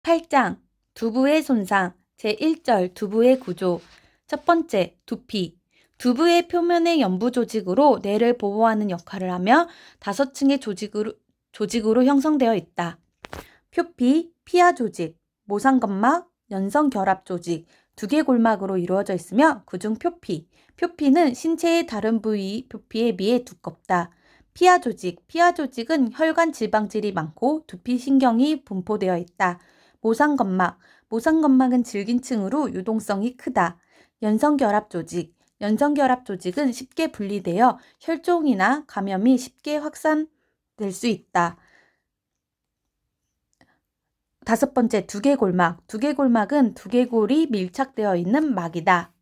8장 두부의 손상 제1절 두부의 구조. 첫 번째, 두피. 두부의 표면의 연부 조직으로 뇌를 보호하는 역할을 하며 5층의 조직으로 형성되어 있다. 표피, 피하 조직, 모상건막, 연성결합 조직, 두개골막으로 이루어져 있으며 그중 표피. 표피는 신체의 다른 부위 표피에 비해 두껍다. 피하 조직은 혈관 지방질이 많고 두피신경이 분포되어 있다. 모상건막은 질긴층으로 유동성이 크다. 연성결합 조직은 쉽게 분리되어 혈종이나 감염이 쉽게 확산될 수 있다. 다섯 번째, 두개골막은 두개골이 밀착되어 있는 막이다.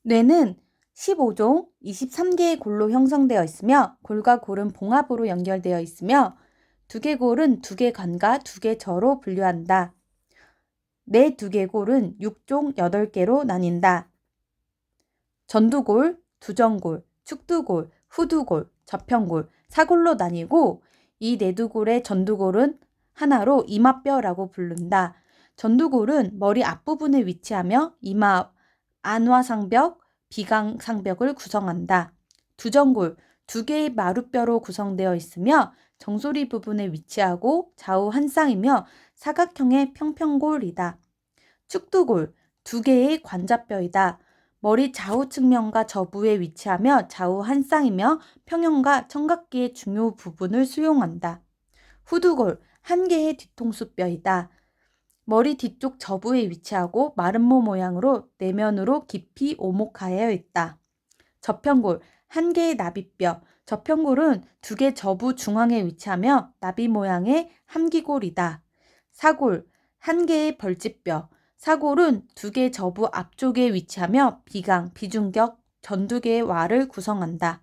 뇌는 15종 23개의 골로 형성되어 있으며 골과 골은 봉합으로 연결되어 있으며 두개골은 두개관과 두개저로 분류한다. 뇌 두개골은 6종 8개로 나뉜다. 전두골, 두정골, 축두골, 후두골, 저평골, 사골로 나뉘고 이 내두골의 전두골은 하나로 이마뼈라고 부른다. 전두골은 머리 앞부분에 위치하며 이마 안와상벽, 비강상벽을 구성한다. 두정골, 2개의 마루뼈로 구성되어 있으며 정소리 부분에 위치하고 좌우 한 쌍이며 사각형의 평평골이다. 축두골, 2개의 관자뼈이다. 머리 좌우 측면과 저부에 위치하며 좌우 한 쌍이며 평형과 청각기의 중요 부분을 수용한다. 후두골, 1개의 뒤통수뼈이다. 머리 뒤쪽 저부에 위치하고 마름모 모양으로 내면으로 깊이 오목하여 있다. 저평골, 1개의 나비뼈. 저평골은 2개 저부 중앙에 위치하며 나비 모양의 함기골이다. 사골, 1개의 벌집뼈. 사골은 2개 저부 앞쪽에 위치하며 비중격, 전두개의 와를 구성한다.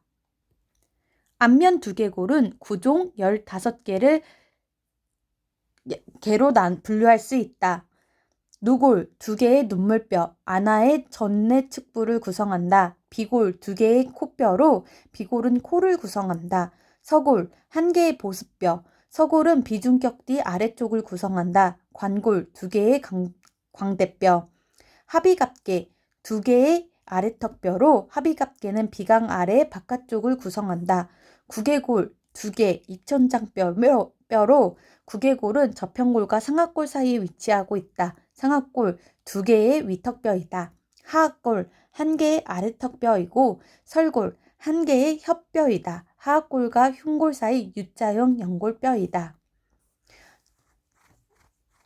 안면 두개골은 9종 15개를 개로 분류할 수 있다. 누골, 2개의 눈물뼈, 안하의 전내 측부를 구성한다. 비골, 2개의 코뼈로 비골은 코를 구성한다. 서골, 1개의 보습뼈, 서골은 비중격 뒤 아래쪽을 구성한다. 관골, 2개의 광대뼈. 하비갑계, 2개의 아래턱뼈로 하비갑계는 비강 아래 바깥쪽을 구성한다. 구개골, 2개 입천장뼈로 구개골은 저평골과 상악골 사이에 위치하고 있다. 상악골, 2개의 위턱뼈이다. 하악골, 1개의 아래턱뼈이고 설골, 1개의 협뼈이다. 하악골과 흉골 사이 U자형 연골뼈이다.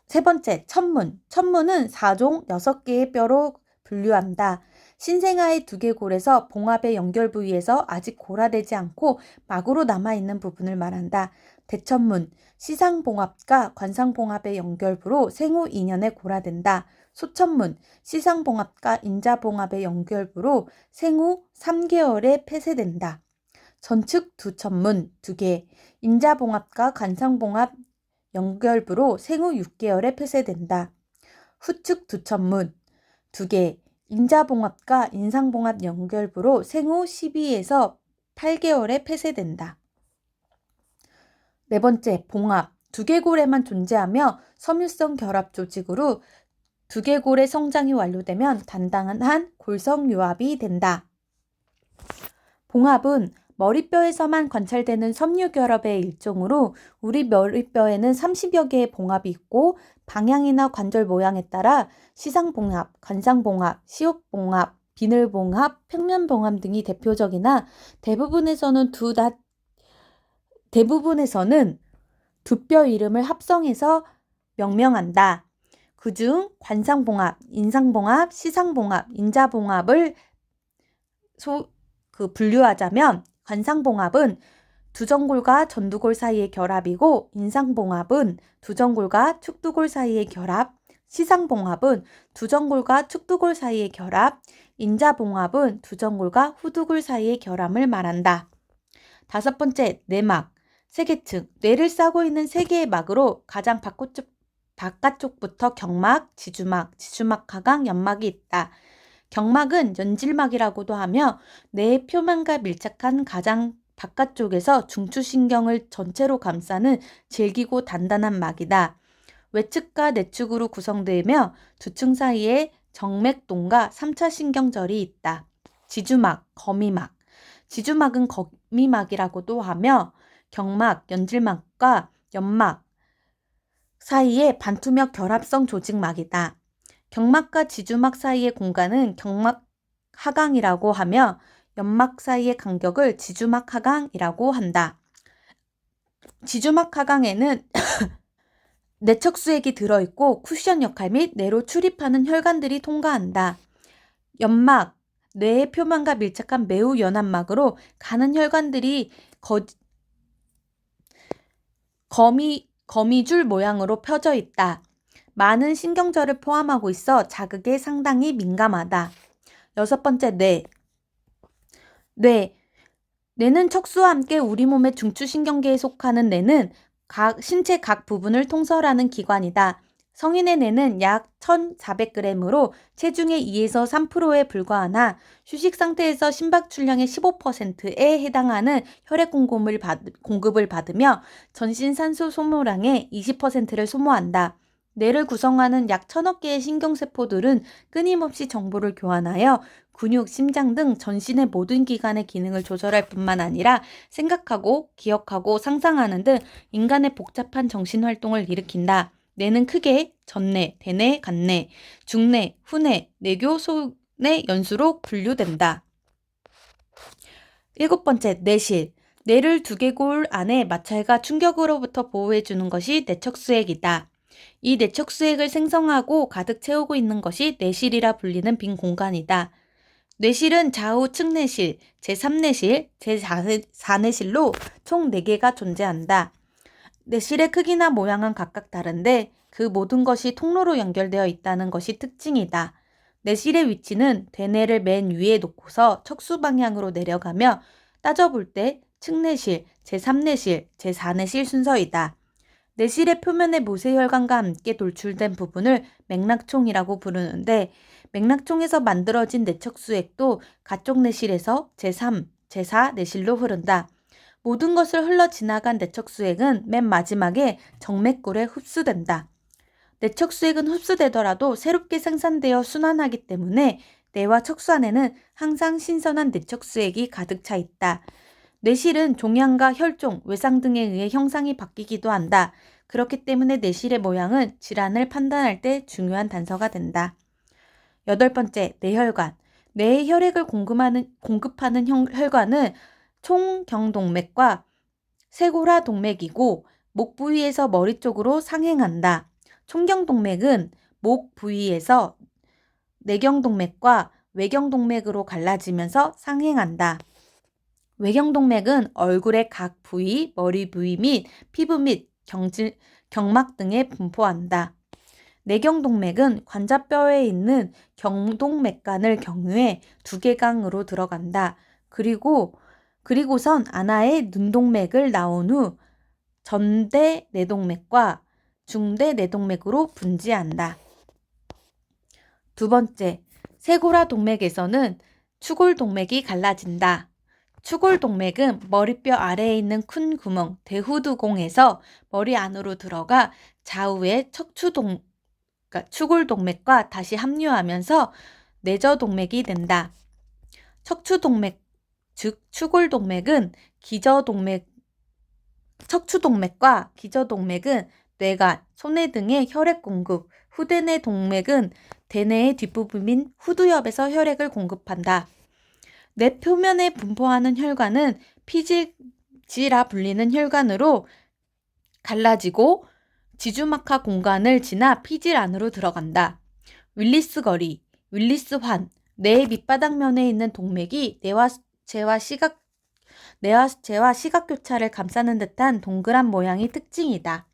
세 번째, 천문. 천문은 4종 6개의 뼈로 분류한다. 신생아의 두개골에서 봉합의 연결 부위에서 아직 골화되지 않고 막으로 남아있는 부분을 말한다. 대천문, 시상봉합과 관상봉합의 연결부로 생후 2년에 골화된다. 소천문, 시상봉합과 인자봉합의 연결부로 생후 3개월에 폐쇄된다. 전측 두천문 2개, 인자봉합과 관상봉합 연결부로 생후 6개월에 폐쇄된다. 후측 두천문 2개, 인자봉합과 인상봉합 연결부로 생후 12에서 8개월에 폐쇄된다. 네 번째, 봉합. 두개골에만 존재하며 섬유성 결합 조직으로 두개골의 성장이 완료되면 단단한 골성유합이 된다. 봉합은 머리뼈에서만 관찰되는 섬유결합의 일종으로 우리 머리뼈에는 30여 개의 봉합이 있고 방향이나 관절 모양에 따라 시상봉합, 관상봉합, 시옷봉합, 비늘봉합, 평면봉합 등이 대표적이나 대부분에서는 두 뼈 이름을 합성해서 명명한다. 그중 관상봉합, 인상봉합, 시상봉합, 인자봉합을 분류하자면 관상봉합은 두정골과 전두골 사이의 결합이고 인상봉합은 두정골과 축두골 사이의 결합, 시상봉합은 두정골과 축두골 사이의 결합, 인자봉합은 두정골과 후두골 사이의 결합을 말한다. 다섯 번째, 뇌막. 세계층. 뇌를 싸고 있는 3개의 막으로 가장 바깥쪽부터 경막, 지주막, 하강, 연막이 있다. 경막은 연질막이라고도 하며 뇌의 표면과 밀착한 가장 바깥쪽에서 중추신경을 전체로 감싸는 질기고 단단한 막이다. 외측과 내측으로 구성되며 두 층 사이에 정맥동과 3차 신경절이 있다. 지주막, 거미막. 지주막은 거미막이라고도 하며 경막, 연질막과 연막 사이의 반투명 결합성 조직막이다. 경막과 지주막 사이의 공간은 경막 하강이라고 하며 연막 사이의 간격을 지주막 하강이라고 한다. 지주막 하강에는 내척수액이 들어있고 쿠션 역할 및 뇌로 출입하는 혈관들이 통과한다. 연막, 뇌의 표면과 밀착한 매우 연한 막으로 가는 혈관들이 거미줄 모양으로 펴져 있다. 많은 신경절을 포함하고 있어 자극에 상당히 민감하다. 6번째, 뇌는 척수와 함께 우리 몸의 중추신경계에 속하는 뇌는 신체 각 부분을 통솔하는 기관이다. 성인의 뇌는 약 1,400g으로 체중의 2에서 3%에 불과하나 휴식 상태에서 심박 출량의 15%에 해당하는 혈액 공급을 받으며 전신 산소 소모량의 20%를 소모한다. 뇌를 구성하는 약 1,000억 개의 신경세포들은 끊임없이 정보를 교환하여 근육, 심장 등 전신의 모든 기관의 기능을 조절할 뿐만 아니라 생각하고, 기억하고, 상상하는 등 인간의 복잡한 정신활동을 일으킨다. 뇌는 크게 전뇌, 대뇌, 간뇌, 중뇌, 후뇌, 내교, 소뇌, 연수로 분류된다. 7번째, 뇌실. 뇌를 두개골 안에 마찰과 충격으로부터 보호해주는 것이 뇌척수액이다. 이 뇌척수액을 생성하고 가득 채우고 있는 것이 뇌실이라 불리는 빈 공간이다. 뇌실은 좌우 측뇌실, 제3뇌실, 제4뇌실로 총 4개가 존재한다. 뇌실의 크기나 모양은 각각 다른데 그 모든 것이 통로로 연결되어 있다는 것이 특징이다. 뇌실의 위치는 대뇌를 맨 위에 놓고서 척수 방향으로 내려가며 따져볼 때 측뇌실, 제3뇌실, 제4뇌실 순서이다. 뇌실의 표면의 모세혈관과 함께 돌출된 부분을 맥락총이라고 부르는데 맥락총에서 만들어진 뇌척수액도 가쪽 뇌실에서 제3, 제4 뇌실로 흐른다. 모든 것을 흘러 지나간 뇌척수액은 맨 마지막에 정맥골에 흡수된다. 뇌척수액은 흡수되더라도 새롭게 생산되어 순환하기 때문에 뇌와 척수 안에는 항상 신선한 뇌척수액이 가득 차 있다. 뇌실은 종양과 혈종, 외상 등에 의해 형상이 바뀌기도 한다. 그렇기 때문에 뇌실의 모양은 질환을 판단할 때 중요한 단서가 된다. 8번째, 뇌혈관. 뇌에 혈액을 공급하는 혈관은 총경동맥과 세고라동맥이고 목 부위에서 머리 쪽으로 상행한다. 총경동맥은 목 부위에서 내경동맥과 외경동맥으로 갈라지면서 상행한다. 외경동맥은 얼굴의 각 부위, 머리 부위 및 피부 및 경막 등에 분포한다. 내경동맥은 관자뼈에 있는 경동맥관을 경유해 두개강으로 들어간다. 그리고선 안하의 눈동맥을 나온 후 전대 내동맥과 중대 내동맥으로 분지한다. 2번째, 세고라 동맥에서는 추골동맥이 갈라진다. 추골동맥은 머리뼈 아래에 있는 큰 구멍, 대후두공에서 머리 안으로 들어가 좌우의 추골동맥과 다시 합류하면서 내저동맥이 된다. 척추동맥, 즉 추골동맥은 척추동맥과 기저동맥은 뇌관, 소뇌 등의 혈액 공급, 후대뇌 동맥은 대뇌의 뒷부분인 후두엽에서 혈액을 공급한다. 뇌 표면에 분포하는 혈관은 피질지라 불리는 혈관으로 갈라지고 지주막하 공간을 지나 피질 안으로 들어간다. 윌리스 거리, 윌리스 환, 뇌의 밑바닥면에 있는 동맥이 뇌와 뇌와 시각교차를 감싸는 듯한 동그란 모양이 특징이다.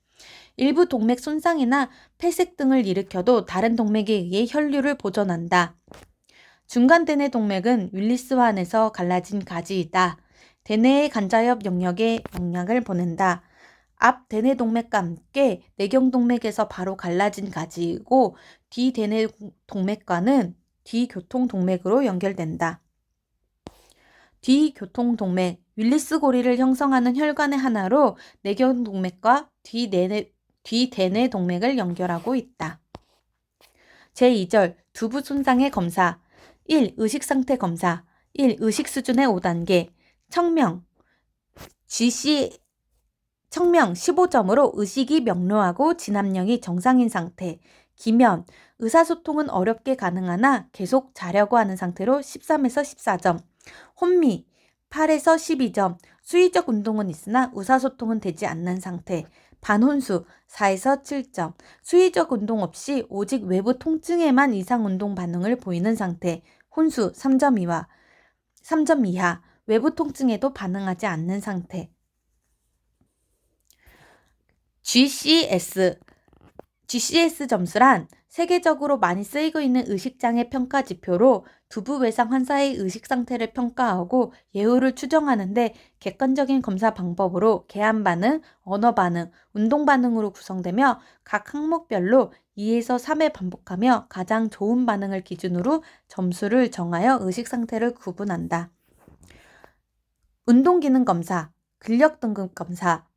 일부 동맥 손상이나 폐색 등을 일으켜도 다른 동맥에 의해 혈류를 보존한다. 중간 대뇌 동맥은 윌리스 환에서 갈라진 가지이다. 대뇌의 간자엽 영역에 영향을 보낸다. 앞 대뇌 동맥과 함께 내경동맥에서 바로 갈라진 가지이고 뒤대뇌 동맥과는 뒤교통동맥으로 연결된다. 뒤교통동맥, 윌리스 고리를 형성하는 혈관의 하나로 내경동맥과 뒤대뇌 동맥을 연결하고 있다. 제2절 두부 손상의 검사 1. 의식상태 검사 1. 의식 수준의 5단계 청명 15점으로 의식이 명료하고 진압력이 정상인 상태. 기면 의사소통은 어렵게 가능하나 계속 자려고 하는 상태로 13에서 14점. 혼미 8에서 12점. 수의적 운동은 있으나 의사소통은 되지 않는 상태. 반혼수 4에서 7점. 수의적 운동 없이 오직 외부 통증에만 이상 운동 반응을 보이는 상태. 혼수 3점 이하. 외부 통증에도 반응하지 않는 상태. GCS 점수란 세계적으로 많이 쓰이고 있는 의식장애 평가 지표로 두부 외상 환자의 의식 상태를 평가하고 예후를 추정하는데 객관적인 검사 방법으로 계한 반응, 언어 반응, 운동 반응으로 구성되며 각 항목별로 2에서 3회 반복하며 가장 좋은 반응을 기준으로 점수를 정하여 의식 상태를 구분한다. 운동 기능 검사, 근력 등급 검사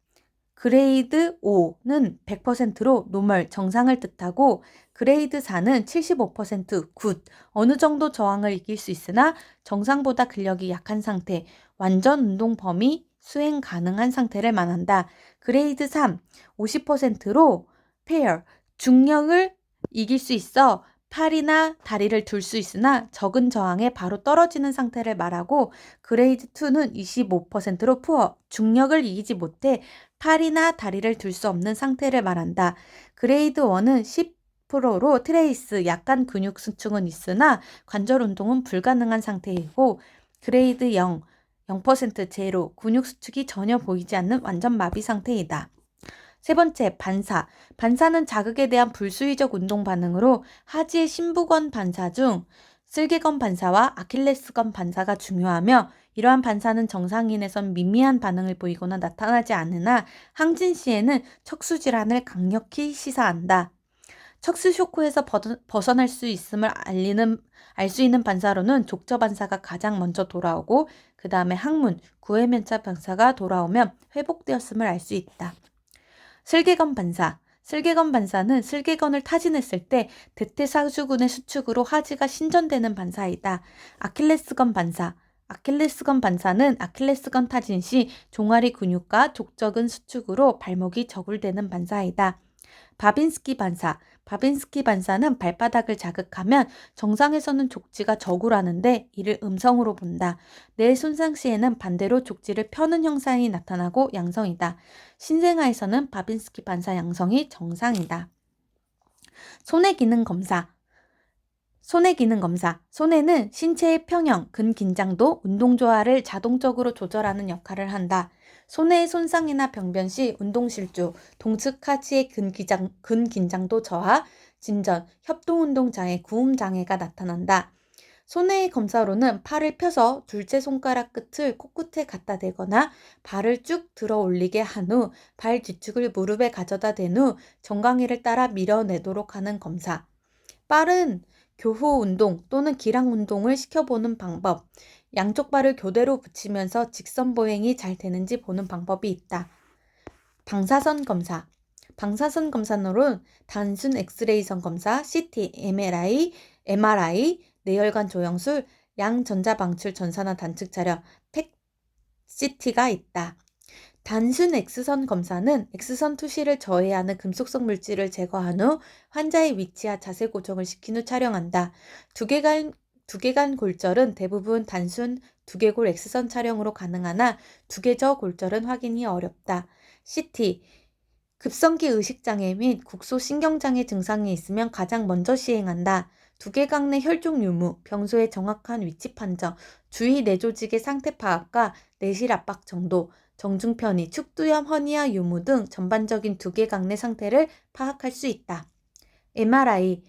그레이드 5는 100%로 노멀, 정상을 뜻하고 그레이드 4는 75% 굿, 어느 정도 저항을 이길 수 있으나 정상보다 근력이 약한 상태, 완전 운동 범위, 수행 가능한 상태를 말한다. 그레이드 3, 50%로 페어, 중력을 이길 수 있어 팔이나 다리를 들 수 있으나 적은 저항에 바로 떨어지는 상태를 말하고 그레이드 2는 25%로 푸어, 중력을 이기지 못해 팔이나 다리를 들 수 없는 상태를 말한다. 그레이드 1은 10%로 트레이스, 약간 근육 수축은 있으나 관절 운동은 불가능한 상태이고 그레이드 0% 제로, 근육 수축이 전혀 보이지 않는 완전 마비 상태이다. 세 번째, 반사. 반사는 자극에 대한 불수의적 운동 반응으로 하지의 심부건 반사 중 슬개건 반사와 아킬레스건 반사가 중요하며 이러한 반사는 정상인에선 미미한 반응을 보이거나 나타나지 않으나 항진 시에는 척수 질환을 강력히 시사한다. 척수 쇼크에서 벗어날 수 있음을 알 수 있는 반사로는 족저 반사가 가장 먼저 돌아오고 그 다음에 항문, 구회면차 반사가 돌아오면 회복되었음을 알 수 있다. 슬개건 반사. 슬개건 반사는 슬개건을 타진했을 때 대퇴사주근의 수축으로 하지가 신전되는 반사이다. 아킬레스건 반사. 아킬레스건 반사는 아킬레스건 타진 시 종아리 근육과 족저근 수축으로 발목이 저굴되는 반사이다. 바빈스키 반사. 바빈스키 반사는 발바닥을 자극하면 정상에서는 족지가 저굴하는데 이를 음성으로 본다. 뇌 손상 시에는 반대로 족지를 펴는 현상이 나타나고 양성이다. 신생아에서는 바빈스키 반사 양성이 정상이다. 손의 기능 검사. 손의 기능 검사. 손해는 신체의 평형, 근긴장도, 운동조화를 자동적으로 조절하는 역할을 한다. 손해의 손상이나 병변 시 운동실조, 동측 하지의 근긴장도 저하, 진전, 협동운동장애, 구음장애가 나타난다. 손해의 검사로는 팔을 펴서 둘째 손가락 끝을 코끝에 갖다 대거나 발을 쭉 들어 올리게 한 후 발 뒤축을 무릎에 가져다 댄 후 정강이를 따라 밀어내도록 하는 검사. 빠른 교호 운동 또는 기랑 운동을 시켜보는 방법. 양쪽 발을 교대로 붙이면서 직선 보행이 잘 되는지 보는 방법이 있다. 방사선 검사. 방사선 검사로는 단순 엑스레이선 검사, CT, MRI, 뇌혈관 조영술, 양전자방출 전산화 단측 촬영, 팩CT가 있다. 단순 X선 검사는 X선 투시를 저해하는 금속성 물질을 제거한 후 환자의 위치와 자세 고정을 시킨 후 촬영한다. 두개간 골절은 대부분 단순 두개골 X선 촬영으로 가능하나 두개저 골절은 확인이 어렵다. CT 급성기 의식장애 및 국소신경장애 증상이 있으면 가장 먼저 시행한다. 두개강 내 혈종 유무, 병소의 정확한 위치 판정, 주위 뇌조직의 상태 파악과 내실 압박 정도, 정중 편의, 축두염, 허니아 유무 등 전반적인 두개강 내 상태를 파악할 수 있다. MRI,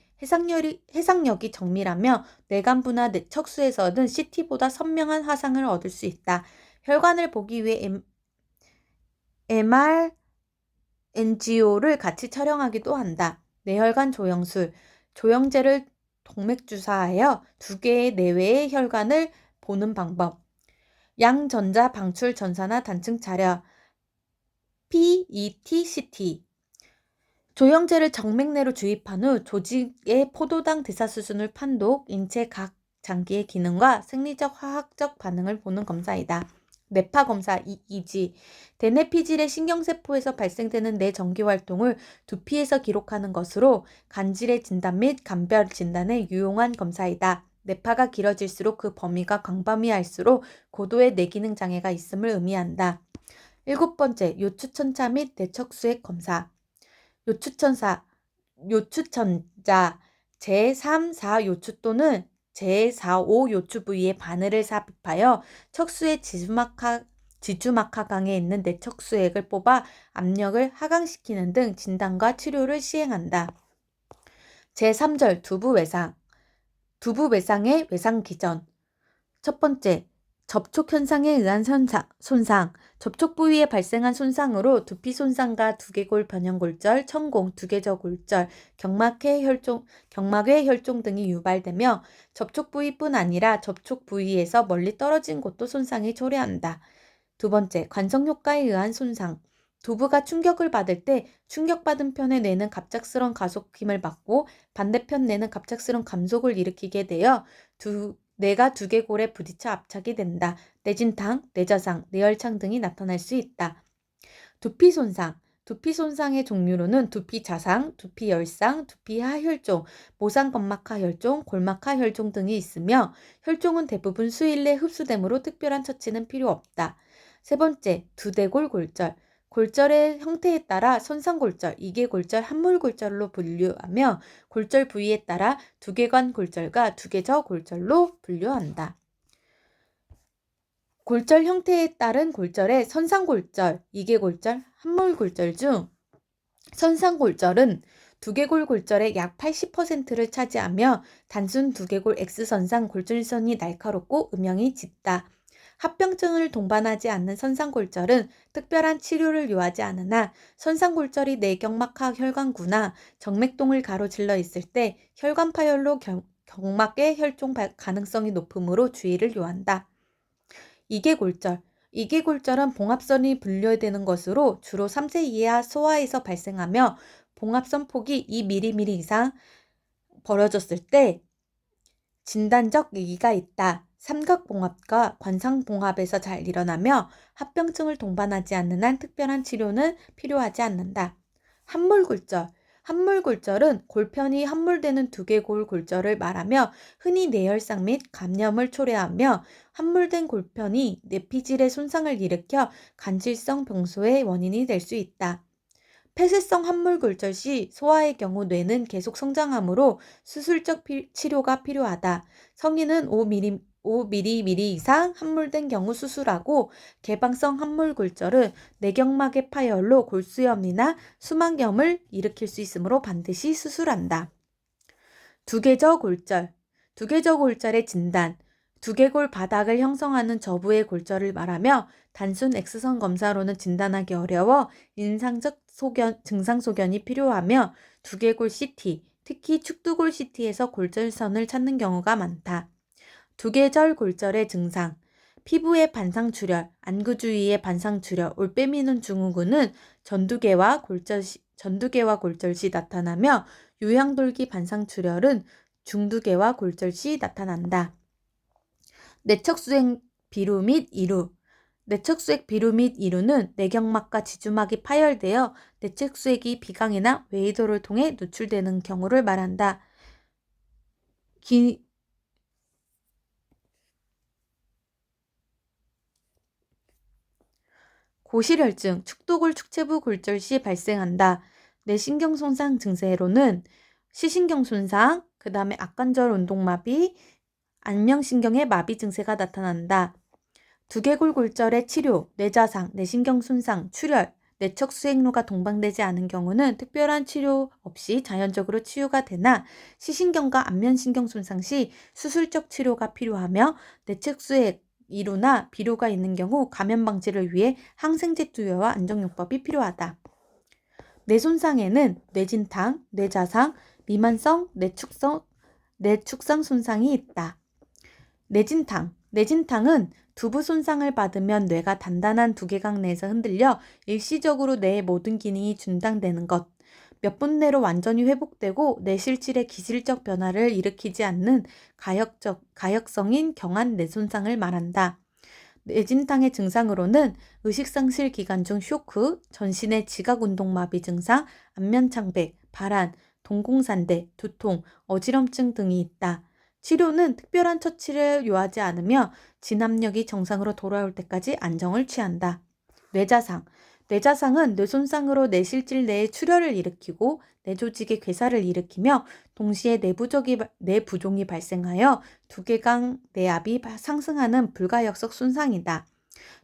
해상력이 정밀하며 뇌간부나 척수에서는 CT보다 선명한 화상을 얻을 수 있다. 혈관을 보기 위해 MR, NGO를 같이 촬영하기도 한다. 뇌혈관 조영술, 조영제를 동맥주사하여 두 개의 내외의 혈관을 보는 방법. 양전자 방출 전산화 단층 차려 PET-CT. 조영제를 정맥 내로 주입한 후 조직의 포도당 대사 수준을 판독, 인체 각 장기의 기능과 생리적 화학적 반응을 보는 검사이다. 뇌파 검사 EEG. 대뇌피질의 신경세포에서 발생되는 뇌 전기활동을 두피에서 기록하는 것으로 간질의 진단 및 간별 진단에 유용한 검사이다. 뇌파가 길어질수록 그 범위가 광범위할수록 고도의 뇌기능 장애가 있음을 의미한다. 7번째, 요추천차 및 뇌척수액 검사. 요추천자 제3, 4 요추 또는 제4, 5 요추 부위의 바늘을 삽입하여 척수의 지주막하강에 있는 뇌척수액을 뽑아 압력을 하강시키는 등 진단과 치료를 시행한다. 제3절 두부외상. 두부외상의 외상기전. 첫 번째, 접촉 현상에 의한 손상. 접촉 부위에 발생한 손상으로 두피 손상과 두개골 변형골절, 천공, 두개저골절, 경막의 혈종 등이 유발되며 접촉 부위뿐 아니라 접촉 부위에서 멀리 떨어진 곳도 손상이 초래한다. 두 번째, 관성효과에 의한 손상. 두부가 충격을 받을 때 충격받은 편의 뇌는 갑작스런 가속힘을 받고 반대편 뇌는 갑작스런 감속을 일으키게 되어 뇌가 두개골에 부딪혀 압착이 된다. 뇌진탕, 뇌저상, 뇌혈창 등이 나타날 수 있다. 두피 손상. 두피 손상의 종류로는 두피 자상, 두피 열상, 두피 하혈종, 모상건막하 혈종, 골막하 혈종 등이 있으며 혈종은 대부분 수일 내 흡수되므로 특별한 처치는 필요 없다. 세 번째, 두대골 골절. 골절의 형태에 따라 손상골절, 이계골절, 함몰골절로 분류하며 골절 부위에 따라 두개관 골절과 두개저골절로 분류한다. 골절 형태에 따른 골절의 선상골절, 이계골절, 함몰골절 중 선상골절은 두개골 골절의 약 80%를 차지하며 단순 두개골 X선상 골절선이 날카롭고 음영이 짙다. 합병증을 동반하지 않는 선상골절은 특별한 치료를 요하지 않으나 선상골절이 뇌경막하 혈관구나 정맥동을 가로질러 있을 때 혈관 파열로 경막의 혈종 가능성이 높으므로 주의를 요한다. 이계골절. 이계골절은 봉합선이 분류되는 것으로 주로 3세 이하 소아에서 발생하며 봉합선 폭이 2mm 이상 벌어졌을 때 진단적 의의가 있다. 삼각봉합과 관상봉합에서 잘 일어나며 합병증을 동반하지 않는 한 특별한 치료는 필요하지 않는다. 함몰골절. 함몰골절은 골편이 함몰되는 두개골 골절을 말하며 흔히 뇌혈상 및 감염을 초래하며 함몰된 골편이 뇌피질의 손상을 일으켜 간질성 병소의 원인이 될 수 있다. 폐쇄성 함몰골절 시 소아의 경우 뇌는 계속 성장하므로 수술적 치료가 필요하다. 성인은 5mm 이상 함몰된 경우 수술하고 개방성 함몰골절은 뇌경막의 파열로 골수염이나 수막염을 일으킬 수 있으므로 반드시 수술한다. 두개저골절. 두개저골절의 진단. 두개골 바닥을 형성하는 저부의 골절을 말하며 단순 X선 검사로는 진단하기 어려워 임상적 증상 소견이 필요하며 두개골 CT, 특히 축두골 CT에서 골절선을 찾는 경우가 많다. 두개절 골절의 증상. 피부의 반상출혈, 안구 주위의 반상출혈, 올빼미눈 증후군은 전두개와 골절 시 나타나며 요양돌기 반상출혈은 중두개와 골절 시 나타난다. 뇌척수액 비루 및 이루. 뇌척수액 비루 및 이루는 뇌경막과 지주막이 파열되어 뇌척수액이 비강이나 웨이도를 통해 누출되는 경우를 말한다. 고실혈증, 축두골 축체부 골절 시 발생한다. 뇌신경 손상 증세로는 시신경 손상, 그 다음에 악관절 운동마비, 안면신경의 마비 증세가 나타난다. 두개골 골절의 치료, 뇌자상, 뇌신경 손상, 출혈, 뇌척 수액로가 동반되지 않은 경우는 특별한 치료 없이 자연적으로 치유가 되나 시신경과 안면신경 손상 시 수술적 치료가 필요하며 뇌척 수액, 이루나 비루가 있는 경우 감염 방지를 위해 항생제 투여와 안정요법이 필요하다. 뇌 손상에는 뇌진탕, 뇌자상, 미만성 뇌축상 손상이 있다. 뇌진탕은 두부 손상을 받으면 뇌가 단단한 두개강 내에서 흔들려 일시적으로 뇌의 모든 기능이 중단되는 것. 몇 분 내로 완전히 회복되고 뇌 실질의 기질적 변화를 일으키지 않는 가역성인 경한 뇌 손상을 말한다. 뇌진탕의 증상으로는 의식상실 기간 중 쇼크, 전신의 지각운동마비 증상, 안면창백, 발한, 동공산대, 두통, 어지럼증 등이 있다. 치료는 특별한 처치를 요하지 않으며 진압력이 정상으로 돌아올 때까지 안정을 취한다. 뇌자상. 뇌자상은 뇌손상으로 뇌실질 내의 출혈을 일으키고 뇌조직의 괴사를 일으키며 동시에 뇌부종이 발생하여 두개강 뇌압이 상승하는 불가역적 손상이다.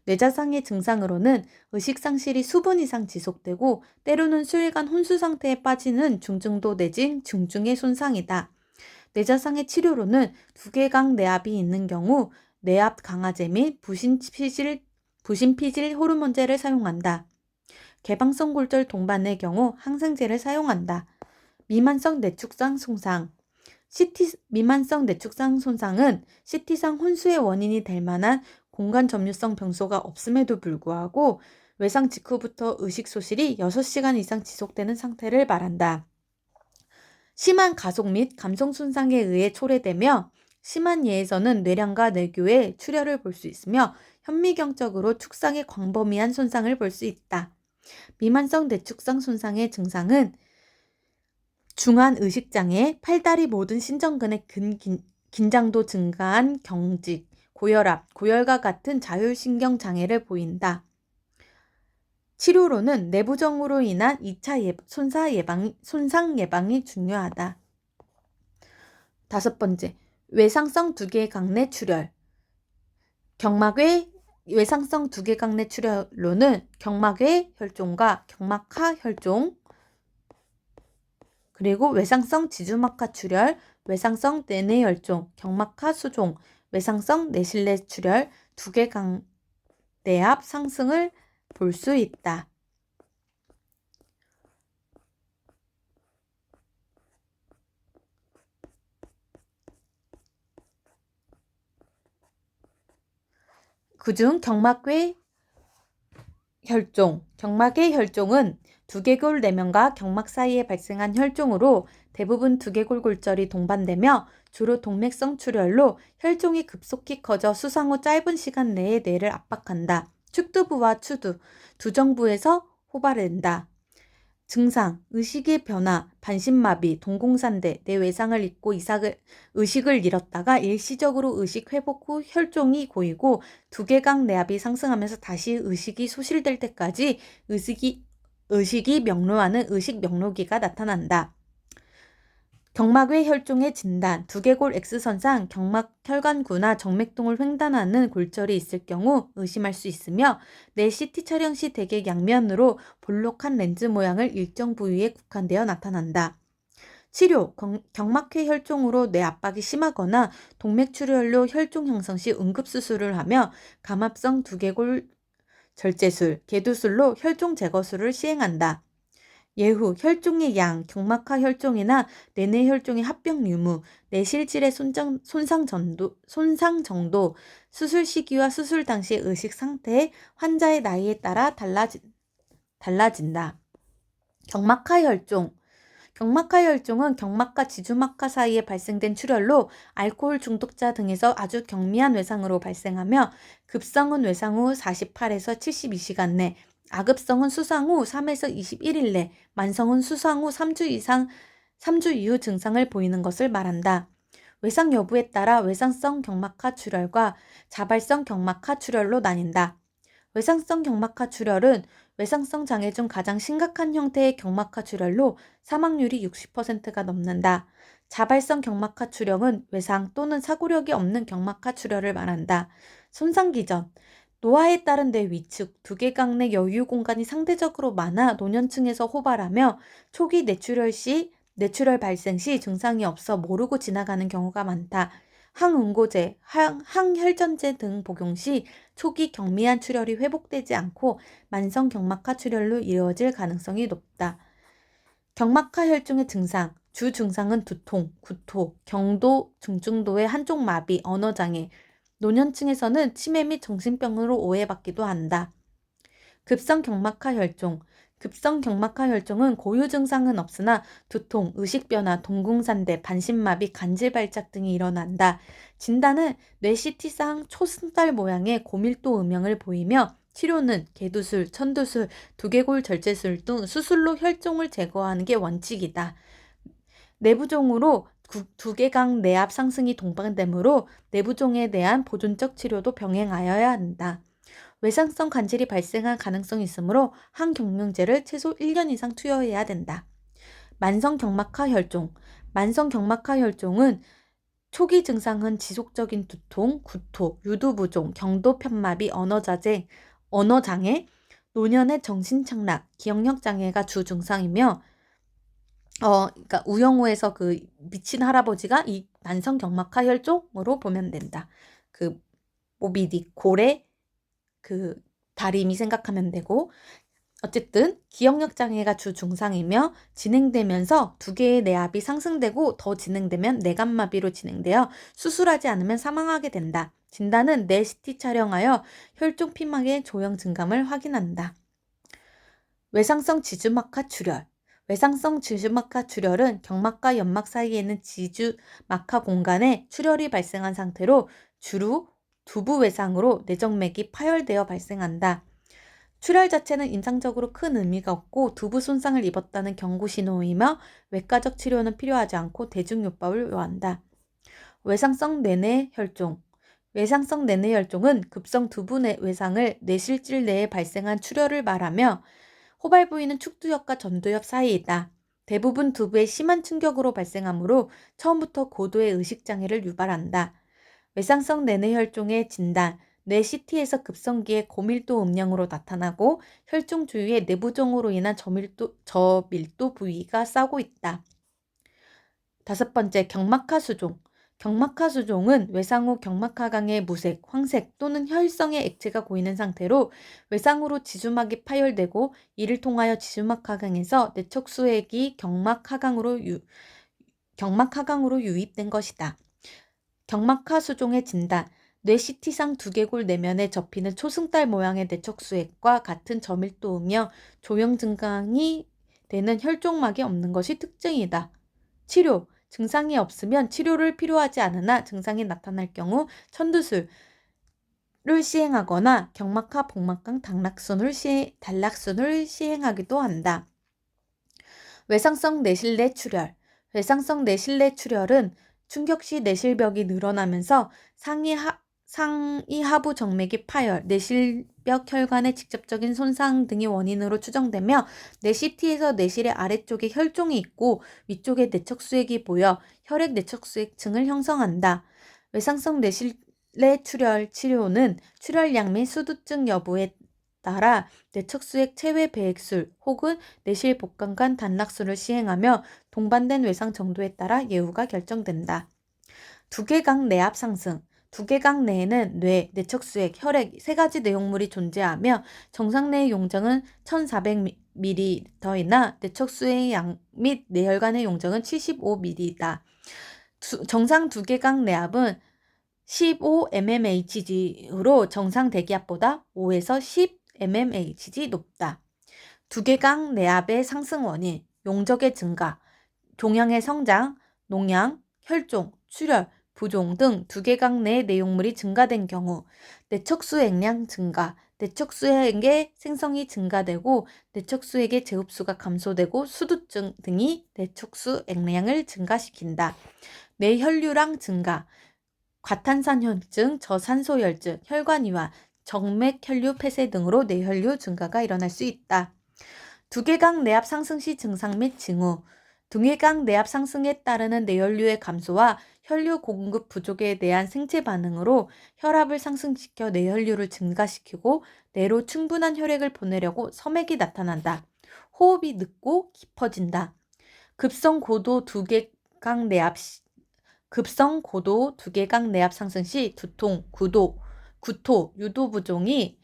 뇌자상의 증상으로는 의식상실이 수분 이상 지속되고 때로는 수일간 혼수 상태에 빠지는 중증도 내진 중증의 손상이다. 뇌자상의 치료로는 두개강 뇌압이 있는 경우 뇌압 강화제 및 부신피질 호르몬제를 사용한다. 개방성 골절 동반의 경우 항생제를 사용한다. 미만성 뇌축상 손상. 미만성 뇌축상 손상은 CT상 혼수의 원인이 될 만한 공간 점유성 병소가 없음에도 불구하고 외상 직후부터 의식 소실이 6시간 이상 지속되는 상태를 말한다. 심한 가속 및 감성 손상에 의해 초래되며 심한 예에서는 뇌량과 뇌교의 출혈을 볼 수 있으며 현미경적으로 축상의 광범위한 손상을 볼 수 있다. 미만성 뇌축상 손상의 증상은 중한 의식장애, 팔다리 모든 신전근의 긴장도 증가한 경직, 고혈압, 고열과 같은 자율신경 장애를 보인다. 치료로는 내부정으로 인한 2차 손상 예방이 중요하다. 5번째, 외상성 두개강내 출혈. 외상성 두개강내 출혈로는 경막외 혈종과 경막하 혈종, 그리고 외상성 지주막하 출혈, 외상성 내내 혈종, 경막하 수종, 외상성 내실내 출혈, 두개강 내압 상승을 볼 수 있다. 그중 경막외 혈종, 경막외 혈종은 두개골 내면과 경막 사이에 발생한 혈종으로 대부분 두개골 골절이 동반되며 주로 동맥성 출혈로 혈종이 급속히 커져 수상 후 짧은 시간 내에 뇌를 압박한다. 축두부와 추두, 두정부에서 호발된다. 증상, 의식의 변화, 반신마비, 동공산대, 뇌외상을 잊고 의식을 잃었다가 일시적으로 의식 회복 후 혈종이 고이고 두개강 내압이 상승하면서 다시 의식이 소실될 때까지 의식이 명료하는 의식 명료기가 나타난다. 경막외 혈종의 진단, 두개골 X선상 경막 혈관구나 정맥동을 횡단하는 골절이 있을 경우 의심할 수 있으며 뇌 CT 촬영 시 대개 양면으로 볼록한 렌즈 모양을 일정 부위에 국한되어 나타난다. 치료, 경막외 혈종으로 뇌 압박이 심하거나 동맥 출혈로 혈종 형성 시 응급수술을 하며 감압성 두개골 절제술, 개두술로 혈종 제거술을 시행한다. 예후, 혈종의 양, 경막하 혈종이나 내내 혈종의 합병 유무, 뇌실질의 손상 정도, 수술 시기와 수술 당시의 의식 상태, 환자의 나이에 따라 달라진다. 경막하 혈종. 경막하 혈종은 경막과 지주막하 사이에 발생된 출혈로 알코올 중독자 등에서 아주 경미한 외상으로 발생하며 급성은 외상 후 48에서 72시간 내, 아급성은 수상 후 3에서 21일 내, 만성은 수상 후 3주 이후 증상을 보이는 것을 말한다. 외상 여부에 따라 외상성 경막하 출혈과 자발성 경막하 출혈로 나뉜다. 외상성 경막하 출혈은 외상성 장애 중 가장 심각한 형태의 경막하 출혈로 사망률이 60%가 넘는다. 자발성 경막하 출혈은 외상 또는 사고력이 없는 경막하 출혈을 말한다. 손상 기전. 노화에 따른 뇌 위축, 두개강 내 여유 공간이 상대적으로 많아 노년층에서 호발하며 초기 뇌출혈 발생 시 증상이 없어 모르고 지나가는 경우가 많다. 항응고제, 항혈전제 등 복용 시 초기 경미한 출혈이 회복되지 않고 만성 경막하 출혈로 이어질 가능성이 높다. 경막하 혈종의 증상, 주 증상은 두통, 구토, 경도, 중증도의 한쪽 마비, 언어장애, 노년층에서는 치매 및 정신병으로 오해받기도 한다. 급성 경막하 혈종. 급성 경막하 혈종은 고유 증상은 없으나 두통, 의식변화, 동궁산대, 반신마비, 간질발작 등이 일어난다. 진단은 뇌 CT상 초승달 모양의 고밀도 음영을 보이며 치료는 개두술, 천두술, 두개골 절제술 등 수술로 혈종을 제거하는 게 원칙이다. 내부종으로 두개강 내압 상승이 동반되므로 내부종에 대한 보존적 치료도 병행하여야 한다. 외상성 간질이 발생할 가능성이 있으므로 항경명제를 최소 1년 이상 투여해야 된다. 만성경막하 혈종. 만성경막하 혈종은 초기 증상은 지속적인 두통, 구토, 유두부종, 경도편마비, 언어장애, 노년의 정신착락, 기억력 장애가 주 증상이며 그러니까 우영우에서 그 미친 할아버지가 이 만성경막하 혈종으로 보면 된다. 그 모비딕 고래 그 다림이 생각하면 되고, 어쨌든 기억력 장애가 주 증상이며 진행되면서 두 개의 뇌압이 상승되고 더 진행되면 뇌간마비로 진행되어 수술하지 않으면 사망하게 된다. 진단은 뇌 CT 촬영하여 혈종 피막의 조형 증감을 확인한다. 외상성 지주막하 출혈. 외상성 지주막하 출혈은 경막과 연막 사이에는 지주막하 공간에 출혈이 발생한 상태로 주로 두부 외상으로 내정맥이 파열되어 발생한다. 출혈 자체는 임상적으로 큰 의미가 없고 두부 손상을 입었다는 경고 신호이며 외과적 치료는 필요하지 않고 대중요법을 요한다. 외상성 내내 혈종. 외상성 내내 혈종은 급성 두부 외상을 뇌실질 내에 발생한 출혈을 말하며 호발 부위는 축두엽과 전두엽 사이이다. 대부분 두부에 심한 충격으로 발생하므로 처음부터 고도의 의식장애를 유발한다. 외상성 내내혈종의 진단, 뇌 CT에서 급성기의 고밀도 음량으로 나타나고 혈종 주위에 내부종으로 인한 저밀도 부위가 싸고 있다. 5번째, 경막하 수종. 경막하 수종은 외상 후 경막하강에 무색, 황색 또는 혈성의 액체가 고이는 상태로 외상으로 지주막이 파열되고 이를 통하여 지주막하강에서 내척수액이 경막하강으로 유입된 것이다. 경막하 수종의 진단, 뇌 CT상 두개골 내면에 접히는 초승달 모양의 내척수액과 같은 저밀도 음영, 조형 증강이 되는 혈종막이 없는 것이 특징이다. 치료, 증상이 없으면 치료를 필요하지 않으나 증상이 나타날 경우 천두술을 시행하거나 경막하 복막강 단락순을 시행하기도 한다. 외상성 뇌실내 출혈. 외상성 뇌실내 출혈은 충격 시 뇌실벽이 늘어나면서 상위 하부 정맥이 파열, 뇌실벽 혈관의 직접적인 손상 등이 원인으로 추정되며 뇌 CT에서 뇌실의 아래쪽에 혈종이 있고 위쪽에 내척수액이 보여 혈액 내척수액층을 형성한다. 외상성 뇌실내 출혈 치료는 출혈량 및 수두증 여부에 따라 내척수액 체외 배액술 혹은 내실 복강간 단락술을 시행하며 동반된 외상 정도에 따라 예후가 결정된다. 두개강 내압 상승. 두개강 내에는 뇌, 내척수액, 혈액 3가지 내용물이 존재하며 정상 내의 용량은 1400ml이나 내척수액의 양 및 뇌혈관의 용량은 75ml이다. 정상 두개강 내압은 15mmHg로 정상 대기압보다 5에서 10mmHg 높다. 두개강 내압의 상승 원인, 용적의 증가, 종양의 성장, 농양, 혈종, 출혈, 부종 등 두개강 내 내용물이 증가된 경우, 내척수액량 증가, 내척수액의 생성이 증가되고 내척수액의 제흡수가 감소되고 수두증 등이 내척수액량을 증가시킨다. 뇌혈류량 증가, 과탄산혈증, 저산소혈증, 혈관이와 정맥혈류 폐쇄 등으로 뇌혈류 증가가 일어날 수 있다. 두개강 내압 상승 시 증상 및 징후. 두개강 내압 상승에 따르는 뇌혈류의 감소와 혈류 공급 부족에 대한 생체 반응으로 혈압을 상승시켜 뇌혈류를 증가시키고 뇌로 충분한 혈액을 보내려고 섬액이 나타난다. 호흡이 늦고 깊어진다. 급성 고도 두개강 내압 상승 시 두통, 구토, 유두부종이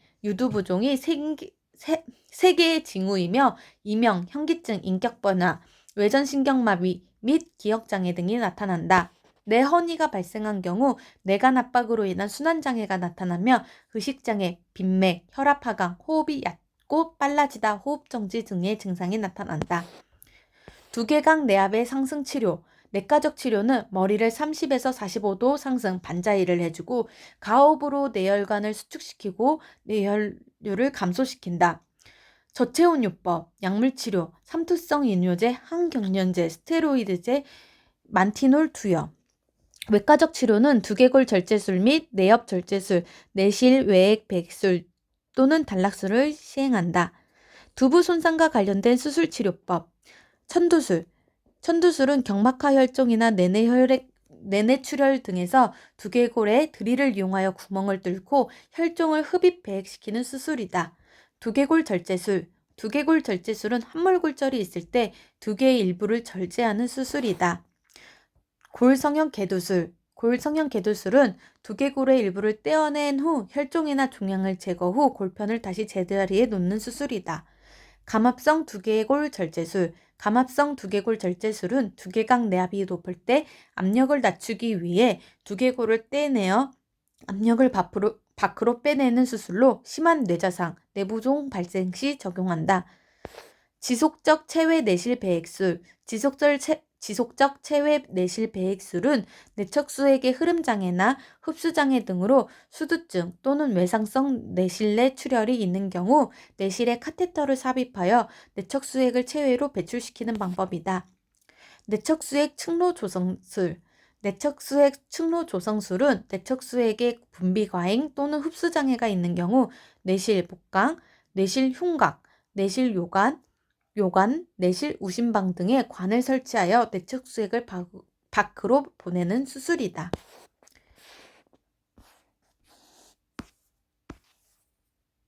세 개의 징후이며 이명, 현기증, 인격변화, 외전신경마비 및 기억장애 등이 나타난다. 뇌허니가 발생한 경우 뇌간 압박으로 인한 순환장애가 나타나며 의식장애, 빈맥, 혈압하강, 호흡이 얕고 빨라지다, 호흡정지 등의 증상이 나타난다. 두개강 내압의 상승 치료. 내과적 치료는 머리를 30에서 45도 상승 반자이를 해주고 가호흡으로 뇌혈관을 수축시키고 뇌혈류를 감소시킨다. 저체온요법, 약물치료, 삼투성 이뇨제, 항경련제, 스테로이드제, 만티놀 투여. 외과적 치료는 두개골 절제술 및 내엽 절제술, 내실 외액 백술 또는 단락술을 시행한다. 두부 손상과 관련된 수술 치료법. 천두술. 천두술은 경막하 혈종이나 내내 출혈 등에서 두개골에 드릴을 이용하여 구멍을 뚫고 혈종을 흡입 배액시키는 수술이다. 두개골 절제술. 두개골 절제술은 함몰골절이 있을 때 두개의 일부를 절제하는 수술이다. 골성형 개두술. 골성형 개두술은 두개골의 일부를 떼어낸 후 혈종이나 종양을 제거 후 골편을 다시 제자리에 놓는 수술이다. 감압성 두개골 절제술. 감압성 두개골 절제술은 두개강 내압이 높을 때 압력을 낮추기 위해 두개골을 떼내어 압력을 밖으로 빼내는 수술로 심한 뇌자상, 내부종 발생 시 적용한다. 지속적 체외 내실 배액술. 지속적 체외 내실 배액술은 내척수액의 흐름장애나 흡수장애 등으로 수두증 또는 외상성 내실내 출혈이 있는 경우 내실에 카테터를 삽입하여 내척수액을 체외로 배출시키는 방법이다. 내척수액 측로 조성술. 내척수액 측로 조성술은 내척수액의 분비 과잉 또는 흡수 장애가 있는 경우 내실 복강, 내실 흉곽, 내실 요관, 내실 우심방 등에 관을 설치하여 내척수액을 밖으로 보내는 수술이다.